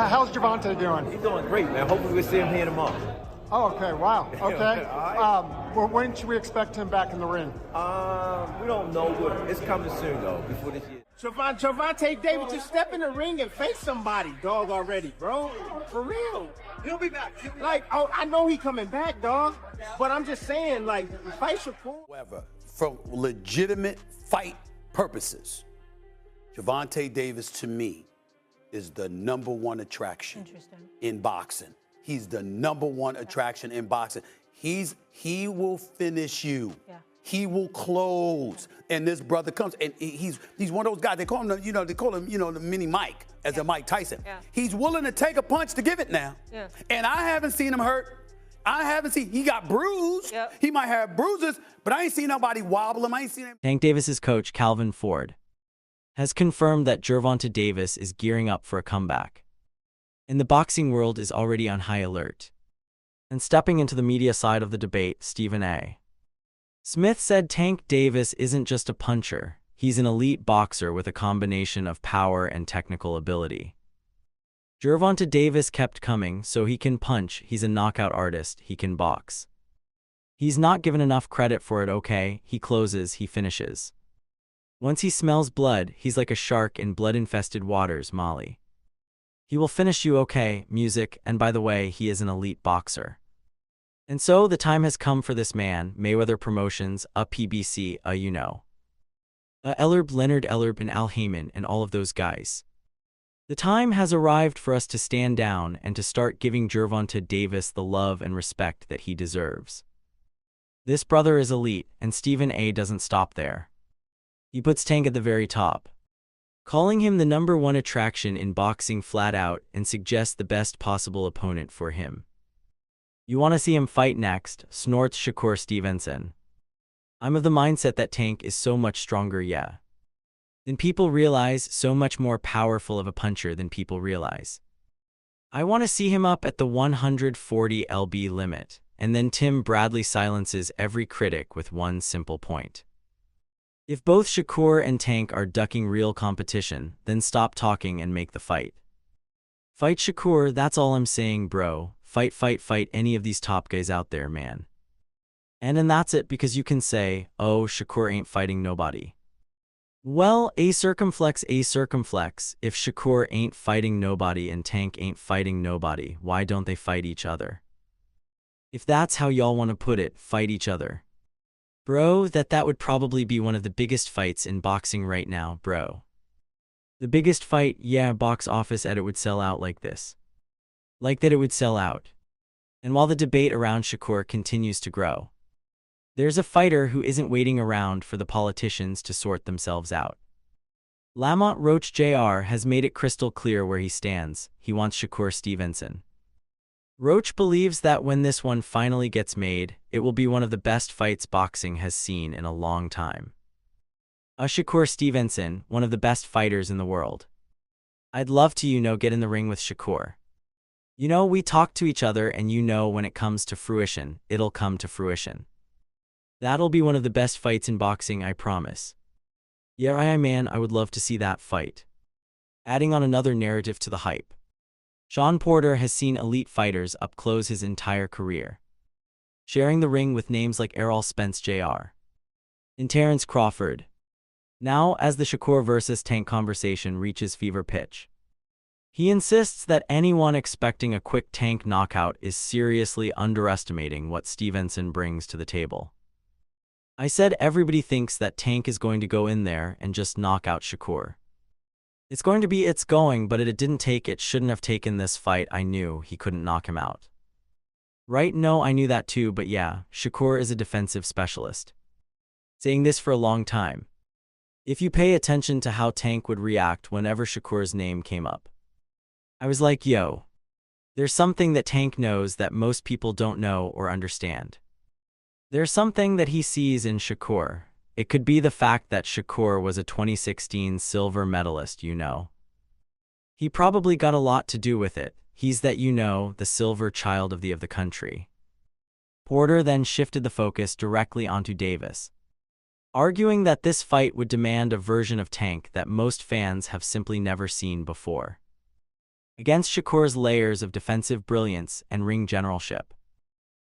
How's Gervonta doing? He's doing great, man. Hopefully we'll see him here tomorrow. Oh, okay. Wow. Okay. All Well, when should we expect him back in the ring? We don't know, but it's coming soon, though, before this year. Gervonta Davis, just step in the ring and face somebody, dog, already, bro. For real. He'll be back. Oh, I know he coming back, dog. But I'm just saying, like, fight Shakur. However, for legitimate fight purposes, Gervonta Davis, to me, is the #1 attraction in boxing. He's the #1 attraction in boxing. He will finish you. Yeah. He will close. And this brother comes, and he's one of those guys. They call him, the mini Mike, as a Mike Tyson. Yeah. He's willing to take a punch to give it now. Yeah. And I haven't seen him hurt. He got bruised. Yep. He might have bruises, but I ain't seen nobody wobble him. I ain't seen him. Tank Davis's coach, Calvin Ford, has confirmed that Gervonta Davis is gearing up for a comeback. And the boxing world is already on high alert. And stepping into the media side of the debate, Stephen A. Smith said Tank Davis isn't just a puncher. He's an elite boxer with a combination of power and technical ability. Gervonta Davis kept coming, so he can punch. He's a knockout artist. He can box. He's not given enough credit for it, okay? He closes, he finishes. Once he smells blood, he's like a shark in blood-infested waters, Molly. He will finish you, okay? Music, and by the way, he is an elite boxer. And so the time has come for this man, Mayweather Promotions, a PBC, Ellerb, Leonard Ellerb, and Al Heyman, and all of those guys. The time has arrived for us to stand down and to start giving Gervonta Davis the love and respect that he deserves. This brother is elite, and Stephen A. doesn't stop there. He puts Tank at the very top, calling him the #1 attraction in boxing flat out, and suggests the best possible opponent for him. You want to see him fight next, snorts Shakur Stevenson. I'm of the mindset that Tank is so much stronger, than people realize, so much more powerful of a puncher than people realize. I want to see him up at the 140 lb limit, and then Tim Bradley silences every critic with one simple point. If both Shakur and Tank are ducking real competition, then stop talking and make the fight. Fight Shakur, that's all I'm saying, bro. Fight any of these top guys out there, man. And that's it, because you can say, oh, Shakur ain't fighting nobody. Well, a circumflex. If Shakur ain't fighting nobody and Tank ain't fighting nobody, why don't they fight each other? If that's how y'all want to put it, fight each other. Bro, that would probably be one of the biggest fights in boxing right now, bro. The biggest fight, box office at it would sell out like this. Like that it would sell out. And while the debate around Shakur continues to grow, there's a fighter who isn't waiting around for the politicians to sort themselves out. Lamont Roach Jr. has made it crystal clear where he stands. He wants Shakur Stevenson. Roach believes that when this one finally gets made, it will be one of the best fights boxing has seen in a long time. Shakur Stevenson, one of the best fighters in the world. I'd love to, get in the ring with Shakur. We talk to each other, and when it comes to fruition, it'll come to fruition. That'll be one of the best fights in boxing, I promise. Man, I would love to see that fight. Adding on another narrative to the hype. Sean Porter has seen elite fighters up close his entire career, sharing the ring with names like Errol Spence Jr. and Terrence Crawford. Now, as the Shakur vs. Tank conversation reaches fever pitch, he insists that anyone expecting a quick Tank knockout is seriously underestimating what Stevenson brings to the table. I said everybody thinks that Tank is going to go in there and just knock out Shakur. It's going to be but it shouldn't have taken this fight. I knew he couldn't knock him out. Right, no, I knew that too, but Shakur is a defensive specialist. Saying this for a long time. If you pay attention to how Tank would react whenever Shakur's name came up, I was like, there's something that Tank knows that most people don't know or understand. There's something that he sees in Shakur. It could be the fact that Shakur was a 2016 silver medalist, He probably got a lot to do with it. He's that, the silver child of the country. Porter then shifted the focus directly onto Davis, arguing that this fight would demand a version of Tank that most fans have simply never seen before. against Shakur's layers of defensive brilliance and ring generalship.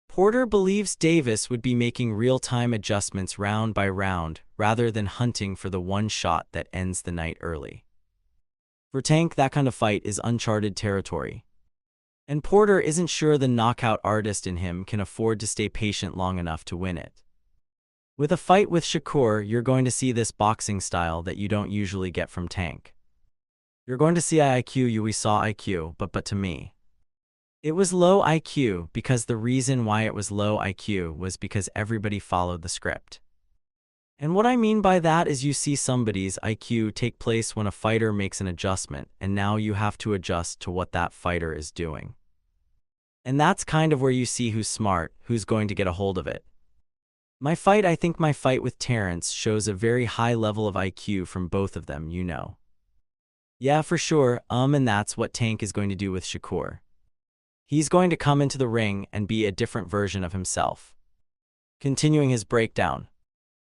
Porter believes Davis would be making real-time adjustments round by round rather than hunting for the one shot that ends the night early. For Tank, that kind of fight is uncharted territory. And Porter isn't sure the knockout artist in him can afford to stay patient long enough to win it. With a fight with Shakur, you're going to see this boxing style that you don't usually get from Tank. You're going to see IQ, we saw IQ, but to me, it was low IQ because the reason why it was low IQ was because everybody followed the script. And what I mean by that is you see somebody's IQ take place when a fighter makes an adjustment, and now you have to adjust to what that fighter is doing. And that's kind of where you see who's smart, who's going to get a hold of it. I think my fight with Terrence shows a very high level of IQ from both of them, you know. Yeah, for sure, and that's what Tank is going to do with Shakur. He's going to come into the ring and be a different version of himself. Continuing his breakdown,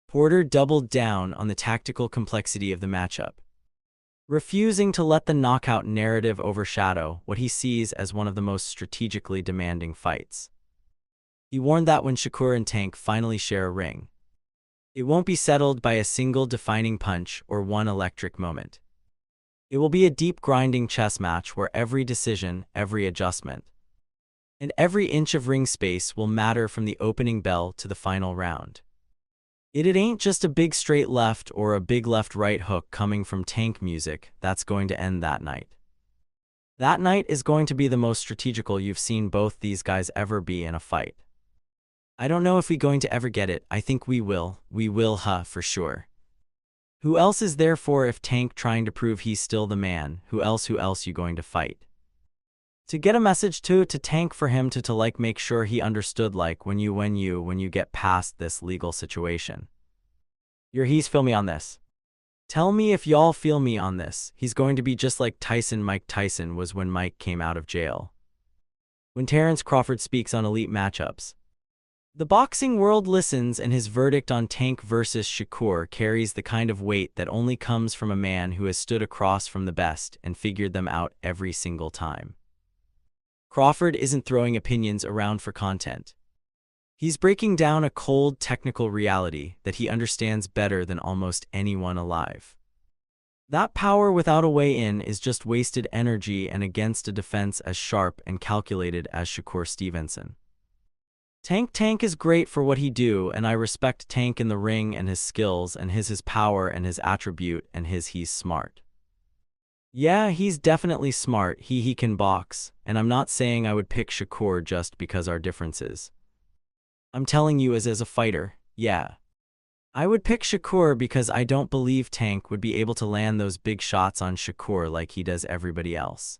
Porter doubled down on the tactical complexity of the matchup, refusing to let the knockout narrative overshadow what he sees as one of the most strategically demanding fights. He warned that when Shakur and Tank finally share a ring, it won't be settled by a single defining punch or one electric moment. It will be a deep grinding chess match where every decision, every adjustment, and every inch of ring space will matter from the opening bell to the final round. It ain't just a big straight left or a big left-right hook coming from Tank music that's going to end that night. That night is going to be the most strategical you've seen both these guys ever be in a fight. I don't know if we're going to ever get it. I think we will, for sure. Who else is there for if Tank trying to prove he's still the man? Who else you going to fight? To get a message to Tank for him to like make sure he understood like when you get past this legal situation. He's feel me on this. Tell me if y'all feel me on this. He's going to be just like Mike Tyson was when Mike came out of jail. When Terrence Crawford speaks on elite matchups, the boxing world listens, and his verdict on Tank versus Shakur carries the kind of weight that only comes from a man who has stood across from the best and figured them out every single time. Crawford isn't throwing opinions around for content. He's breaking down a cold, technical reality that he understands better than almost anyone alive. That power without a way in is just wasted energy and against a defense as sharp and calculated as Shakur Stevenson. Tank is great for what he do, and I respect Tank in the ring and his skills and his power and his attribute and he's smart. Yeah, he's definitely smart. He can box, and I'm not saying I would pick Shakur just because our differences. I'm telling you as a fighter, yeah. I would pick Shakur because I don't believe Tank would be able to land those big shots on Shakur like he does everybody else.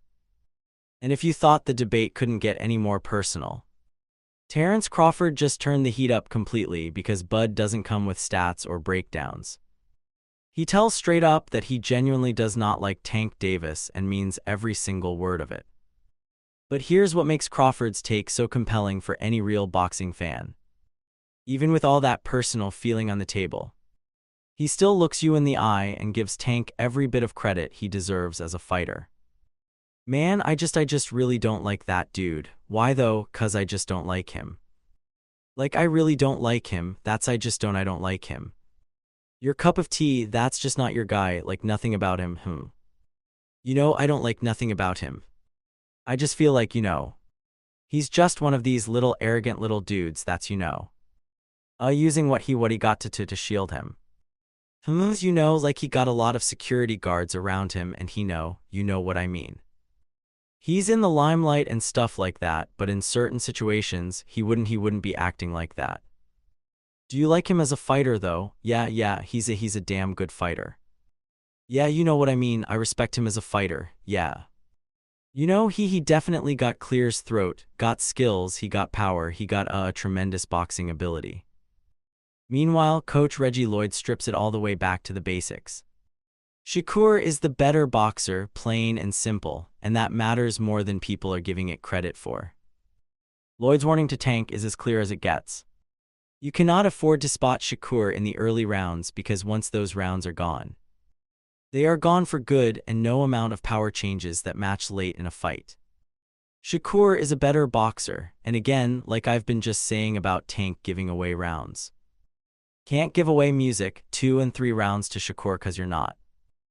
And if you thought the debate couldn't get any more personal, Terrence Crawford just turned the heat up completely because Bud doesn't come with stats or breakdowns. He tells straight up that he genuinely does not like Tank Davis and means every single word of it. But here's what makes Crawford's take so compelling for any real boxing fan. Even with all that personal feeling on the table, he still looks you in the eye and gives Tank every bit of credit he deserves as a fighter. Man, I just really don't like that dude. Why though? 'Cause I just don't like him. Like I really don't like him, I don't like him. Your cup of tea, that's just not your guy, like nothing about him, You know, I don't like nothing about him. I just feel like, he's just one of these little arrogant little dudes that's, using what he got to shield him. Like he got a lot of security guards around him and you know what I mean. He's in the limelight and stuff like that, but in certain situations, he wouldn't be acting like that. Do you like him as a fighter though? Yeah, he's a damn good fighter. Yeah, you know what I mean, I respect him as a fighter, yeah. He definitely got clear's throat, got skills, he got power, he got a tremendous boxing ability. Meanwhile, Coach Reggie Lloyd strips it all the way back to the basics. Shakur is the better boxer, plain and simple, and that matters more than people are giving it credit for. Lloyd's warning to Tank is as clear as it gets. You cannot afford to spot Shakur in the early rounds because once those rounds are gone, They are gone for good and no amount of power changes that match late in a fight. Shakur is a better boxer, and again, like I've been just saying about Tank giving away rounds. Can't give away music 2 and 3 rounds to Shakur 'cause you're not.